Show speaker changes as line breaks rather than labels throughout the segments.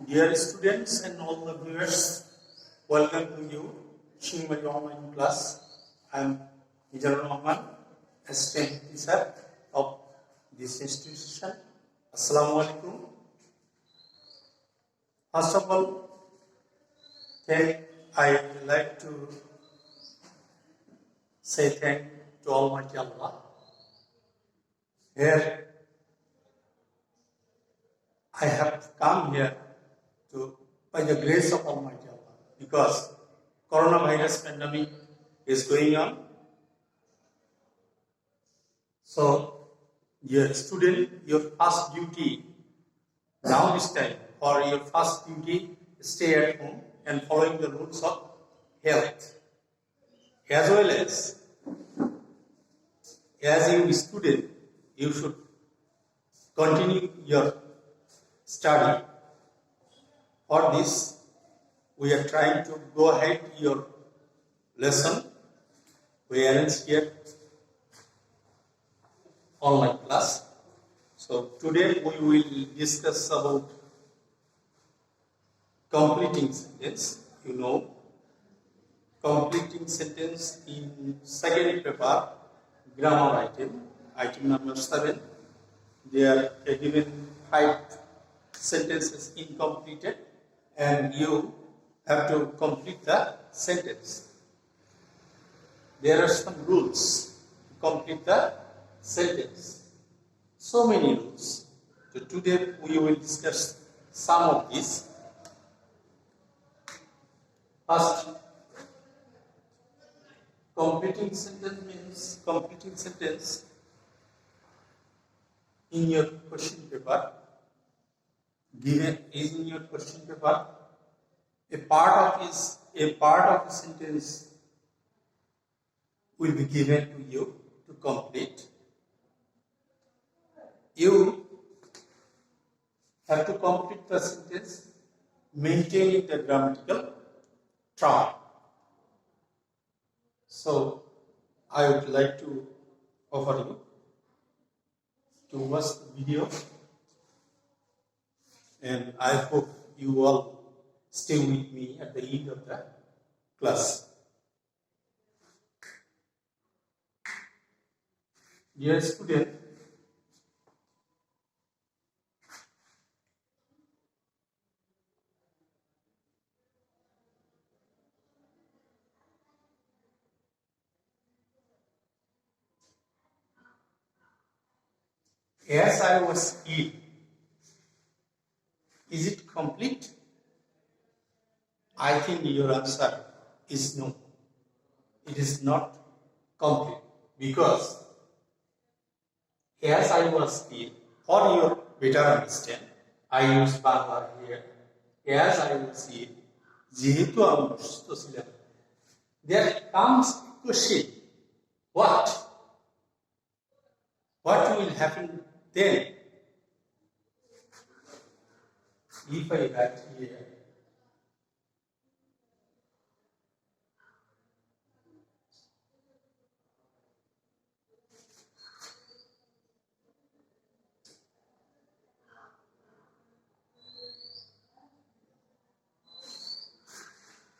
Dear students and all the viewers, welcome to you, Shingmari Online Class. I am Mizarur Rahman, assistant teacher of this institution. Assalamu alaikum. First of all, I would like to say thank to Almighty Allah. Here, I have come here by the grace of Almighty Allah, because coronavirus pandemic is going on. So, dear student, your first duty now this time, or your first duty, stay at home and following the rules of health, as well as you student, you should continue your study. For this, we are trying to go ahead your lesson. We arrange here online class. So today we will discuss about completing sentence. You know, completing sentence in second paper, grammar item number 7. There are given 5 sentences incompleted, and you have to complete the sentence. There are some rules to complete the sentence. So many rules. So today we will discuss some of these. First, completing sentence means completing sentence in your question paper. Given is in your question paper, a part of the sentence will be given to you to complete. You have to complete the sentence maintaining the grammatical track. So, I would like to offer you to watch the video, and I hope you all stay with me at the end of the class. Dear student, as I was ill, is it complete? I think your answer is no. It is not complete, because as I was ill, for your better understand, I use Bangla here. As I was ill, যেহেতু আমি অসুস্থ ছিলাম, there comes a question, what will happen then? If I write here,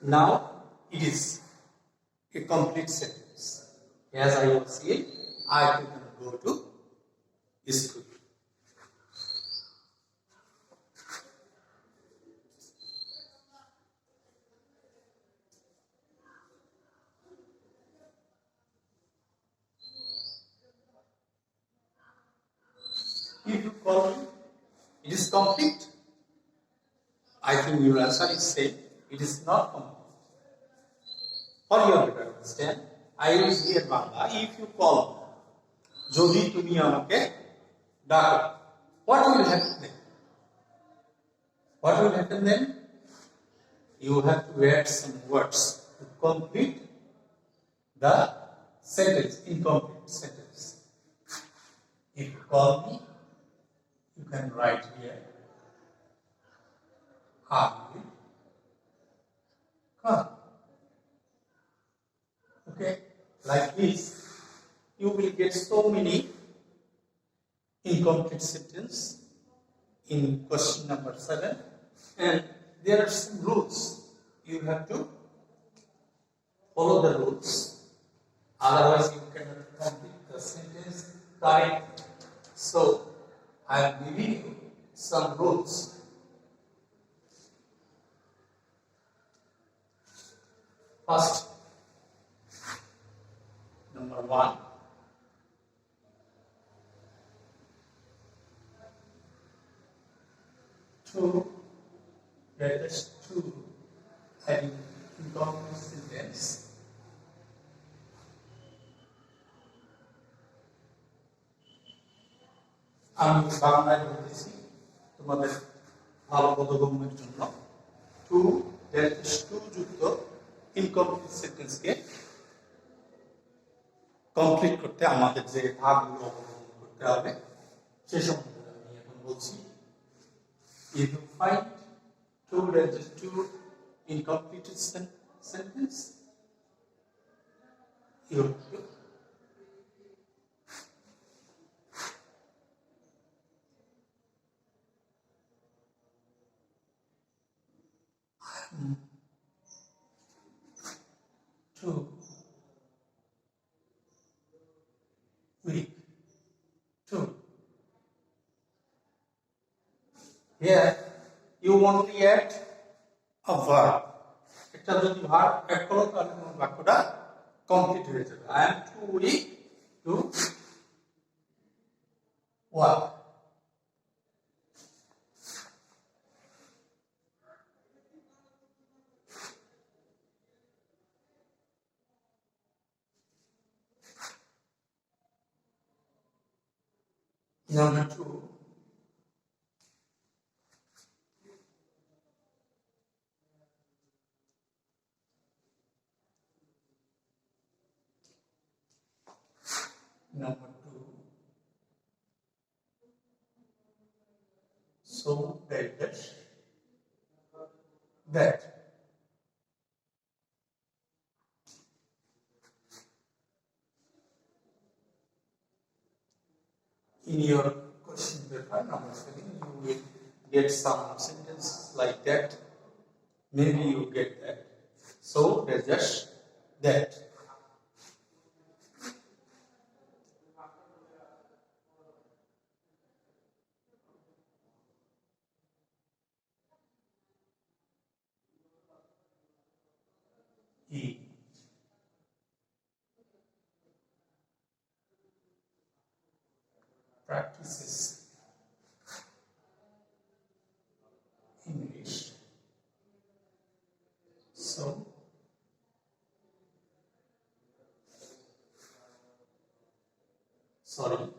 now it is a complete sentence. As I was saying, I can go to school. If you call me, it is complete. I think your answer is same. It is not complete. For your better understand, I use here Bangla. If you call me, Jodi tumi amake dako, what will happen then? What will happen then? You have to add some words to complete the sentence, incomplete sentence. If you call me, you can write here, I will come. Okay, like this, you will get so many incomplete sentence in question number 7. And there are some rules. You have to follow the rules. Otherwise, you cannot complete the sentence correctly. So, I am giving you some rules. First, number 1. Let us to having incomplete sentence. আমি বাংলায় বলতেছি তোমাদের ভালো বোধগম্যের জন্য two যুক্ত incomplete সেন্টেন্সকে complete করতে আমাদের যে ভাগগুলো অবলম্বন করতে হবে সে সম্বন্ধে আমি এখন বলছি। If you find two incomplete sentence, you too weak to. Here you only add a verb. একটা যদি ভার্ব অ্যাড করো তাহলে তোমার বাক্যটা কমপ্লিট হয়ে যাবে। I am too weak to work. Number 2. Number 2. So that. In your question paper, number 7, you will get some sentences like that. Maybe you get that. So just that. He practices English. So sorry.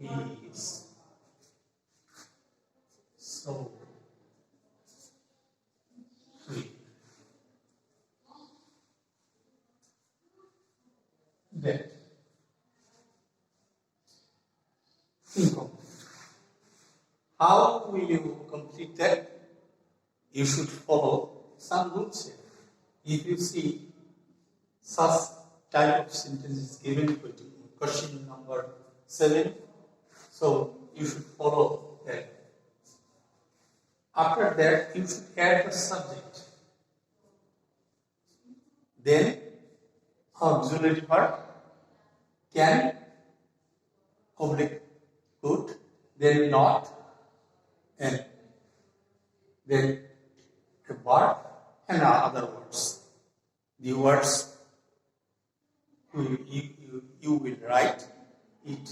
He is so sweet that incomplete. How will you complete that? You should follow some rules here. If you see such type of sentences given to you, question number 7, so you should follow that. After that, you should add the subject. Then auxiliary verb can, oblique could, then not, and then a verb and other words. The words you will write, it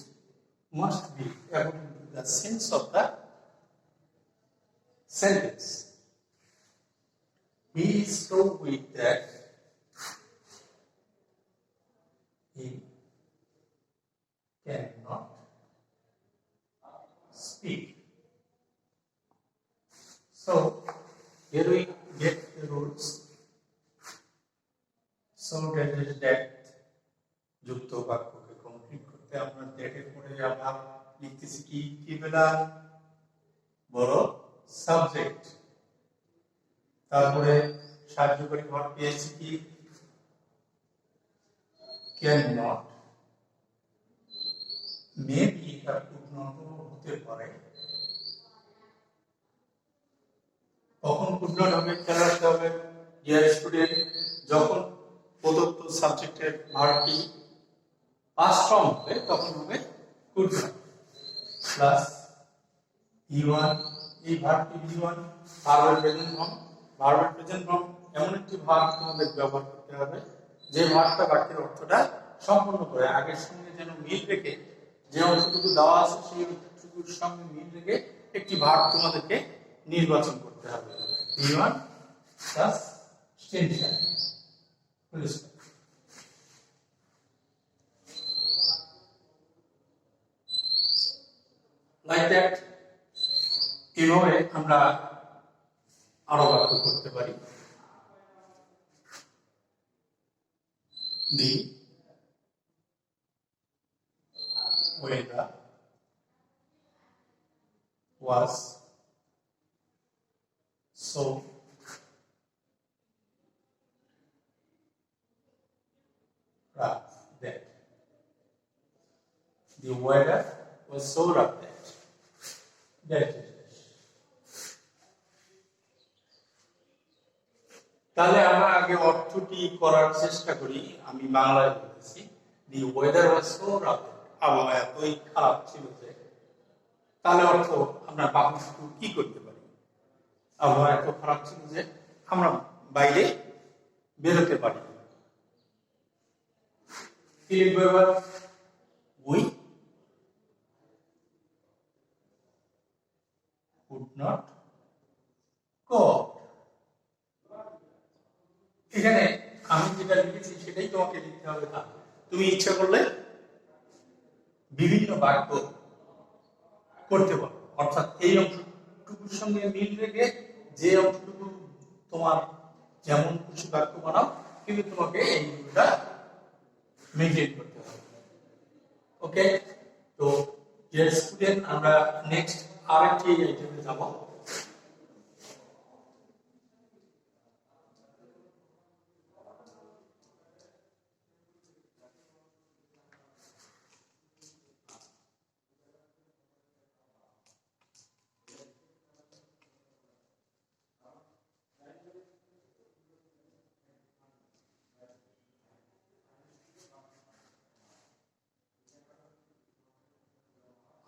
must be according to the sense of the sentence. He is so weak that he cannot speak. So here we get the rules. So that is that কি পেলাম, বড় subject, তারপরে সাহায্যকারী verb পেয়েছি কি, can not, maybe এটা could not হতে পারে। কখন কুড নট হবে খেয়াল রাখতে হবে ডিয়ার স্টুডেন্ট, যখন প্রদত্ত সাবজেক্টের ভার্বটি পাস্ট ফর্ম হবে তখন হবে কুড নট প্লাস V1, এই ভার্বটি V1 ভার্বের প্রেজেন্ট ফর্ম। ভার্বের প্রেজেন্ট ফর্ম এমন একটি ভার্ব তোমাদের ব্যবহার করতে হবে যে ভার্বটা বাক্যের অর্থটা সম্পূর্ণ করে, আগের সঙ্গে যেন মিল রেখে, যে অংশটুকু দেওয়া আছে সেই অংশটুকুর সঙ্গে মিল রেখে একটি ভার্ব তোমাদেরকে নির্বাচন করতে হবে। V1 plus tension, like that. এভাবে আমরা আরো বাক্য করতে পারি। The weather was so rough that. The weather was so rough that. তাহলে আমরা আগে অর্থটি করার চেষ্টা করি। আমি বাংলায় বলতেছি, the weather was so rough, আবহাওয়া এতই খারাপ ছিল যে। তাহলে অর্থ আমরা বাক্যটুকু কি করতে পারি, আবহাওয়া এত খারাপ ছিল যে আমরা বাইরে বেরোতে পারি। কি লিখবো এবার, উই কুড নট গো। এখানে আমি যেটা লিখেছি সেটাই তোমাকে লিখতে হবে না, তুমি ইচ্ছা করলে বিভিন্ন বাক্য করতে পারো, অর্থাৎ এই অংশটুকুর সঙ্গে মিল রেখে যে অংশটুকু তোমার যেমন খুশি বাক্য বানাও, কিন্তু তোমাকে এইটা মেনটেন করতে হবে। ওকে, তো ডিয়ার স্টুডেন্ট, আমরা নেক্সট আরেকটি আইটেমে যাব।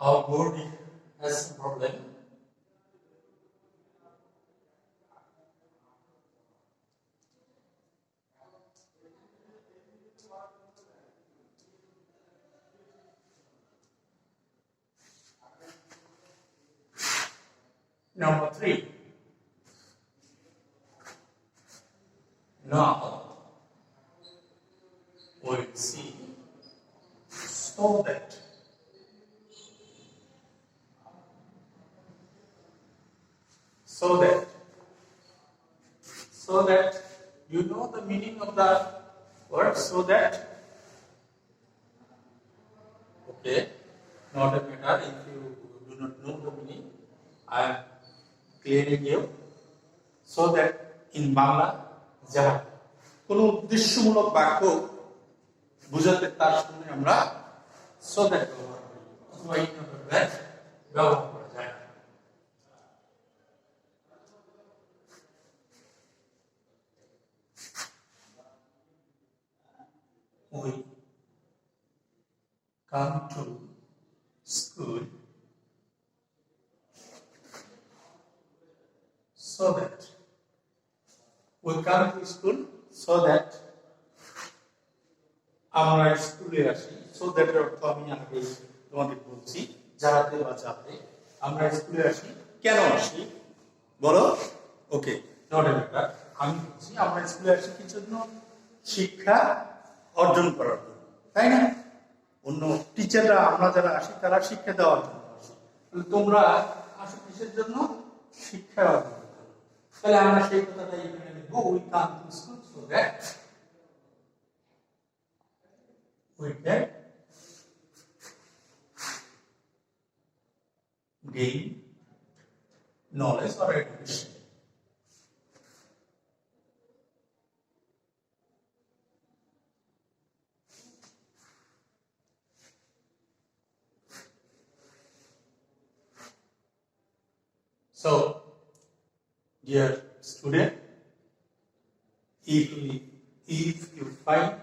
Our board has some problem. Number 3. Now we'll see so that. So that you know the meaning of the word so that. Okay, not a matter if you do not know the meaning, I am clearing you. So that in Bangla, যারা কোনো উদ্দেশ্যমূলক বাক্য বোঝাতে তার সঙ্গে আমরা so that ব্যবহার করি, অথবা in other words ব্যবহার করা যায়। We come to school so that. We come to school so that আমরা স্কুলে আসি। so that এর অর্থ আমি আগে তোমাদের বলছি, যাতে বা যাতে আমরা স্কুলে আসি। কেন আসি বলো? ওকে, নট এ ম্যাটার, আমি বলছি আমরা স্কুলে আসি কি জন্য? শিক্ষা অর্জন করার জন্য, তাই না? অন্য টিচাররা, আমরা যারা আসি তারা শিক্ষা দেওয়ার জন্য আসি, তোমরা আসো কিসের জন্য? শিক্ষা অর্জন করার জন্য। তাহলে আমরা সেই কথাটাই এখানে লিখবো, we come to school so that we can gain knowledge or education. So, dear student, if you find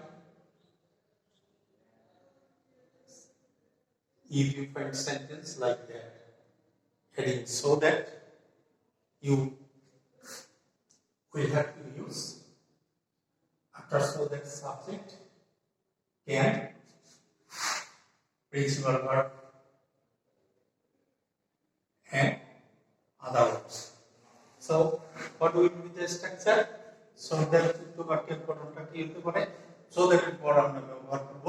sentence like that, heading so that you will have to use after so that subject can principal verb and other words. So, what will be the structure? So that to বাক্যের গঠনটা কি হতে পারে? So that এর পর আমরা ব্যবহার করব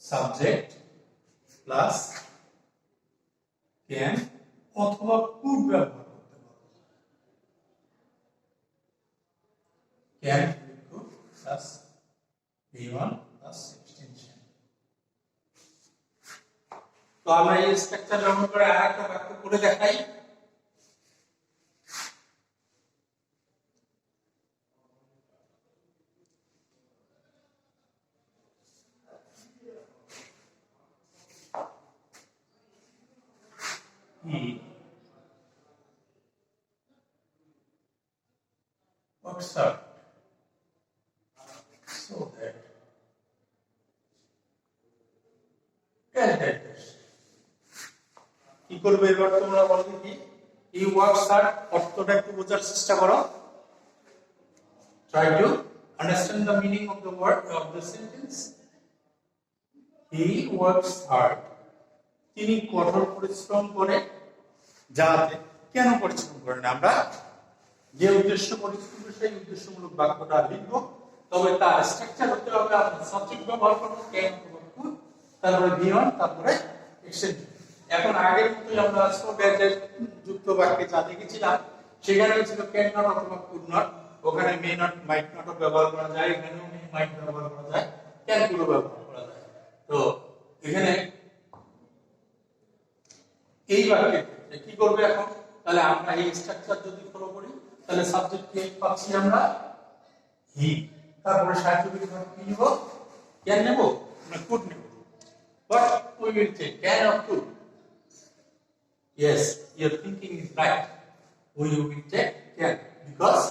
subject plus can অথবা could ব্যবহার করতে পারব। Can could plus V1 plus extension। তো আমরা এই স্ট্রাকচার ব্যবহার করে আরেকটা বাক্য করে দেখাই। He works hard so that কি করবে এবার তোমরা বলো কি he works hard অর্থটা একটু বোঝার চেষ্টা করো try to understand the meaning of the word of the sentence he works hard তিনি কঠোর পরিশ্রম করে যাতে কেন পরিশ্রম করেন আমরা যে উদ্দেশ্য পরিশ্রম সেই উদ্দেশ্যমূলক বাক্যটা লিখব তবে তার স্ট্রাকচার হতে হবে আমরা সাবজেক্ট ব্যবহার করব ক্যান অথবা কুড তারপরে ভিওন তারপরে এক্সটেনশন এখন আগের মতই আমরা সো দ্যাট যুক্ত বাক্যে যা দেখেছিলাম সেখানে ছিল ক্যান নট অথবা কুড নট ওখানে মে নট মাইট নট ব্যবহার করা যায় এখানেও মে মাইট ব্যবহার করা যায় ক্যান কুড ব্যবহার করা যায় তো এখানে এই বাক্যে কি করবে এখন তাহলে আমরা এই স্ট্রাকচার যদি ফলো করি তাহলে সাবজেক্ট কে পাচ্ছি আমরা হি তারপরে সাহায্যকারী ভার্ব কি নিব ক্যান নেব না কুড নেব but we will take can or could yes your thinking is right we will take can because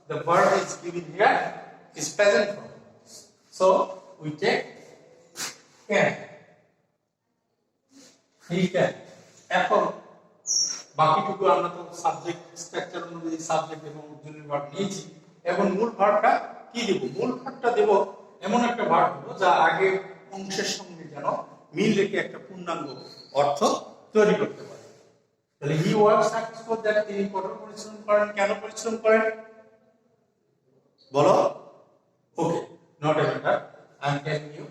the verb is given here is present form so we take can he can এখন বাকিটুকু আমরা তো subject structure অনুযায়ী subject এবং auxiliary verb নিয়েছি এখন মূল ভার্বটা কি দেব মূল ভার্বটা দেব এমন একটা ভার্ব দেব যা আগে অংশের সঙ্গে যেন মিল রেখে একটা পূর্ণাঙ্গ অর্থ তৈরি করতে পারে তাহলে he works hard for that তিনি কঠোর পরিশ্রম করেন কেন পরিশ্রম করেন বলো okay not a matter I am telling you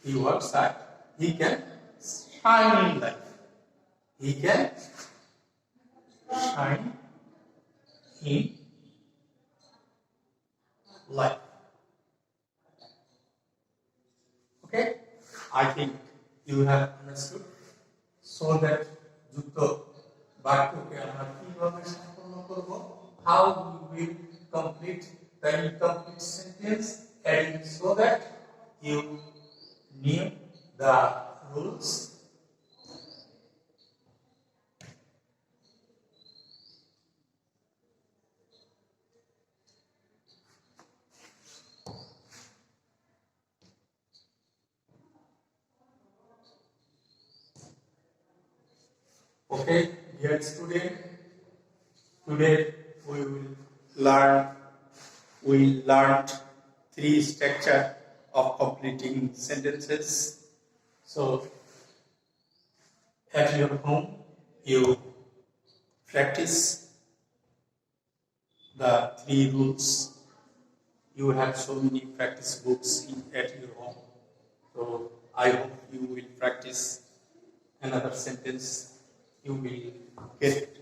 he works hard he can shine in life he can shine in life okay I think you have understood so that যুক্ত বাক্যকে আমরা কিভাবে সম্পূর্ণ করব how we will complete the incomplete sentence and so that you knew the rules okay dear student today we learned three structure of completing sentences so at your home you practice the three rules you have so many practice books at your home so I hope you will practice another sentence you will get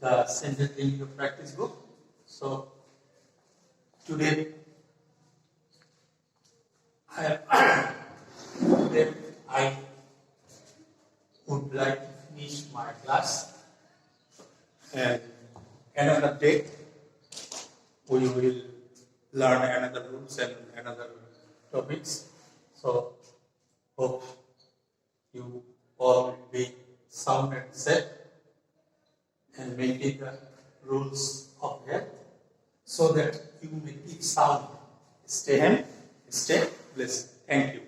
the sentence in your practice book. So today I would like to finish my class, and another day we will learn another rules and another topics. So hope you all will be sound and safe and maintain the rules of health so that you may keep sound. Stay blessed. Thank you.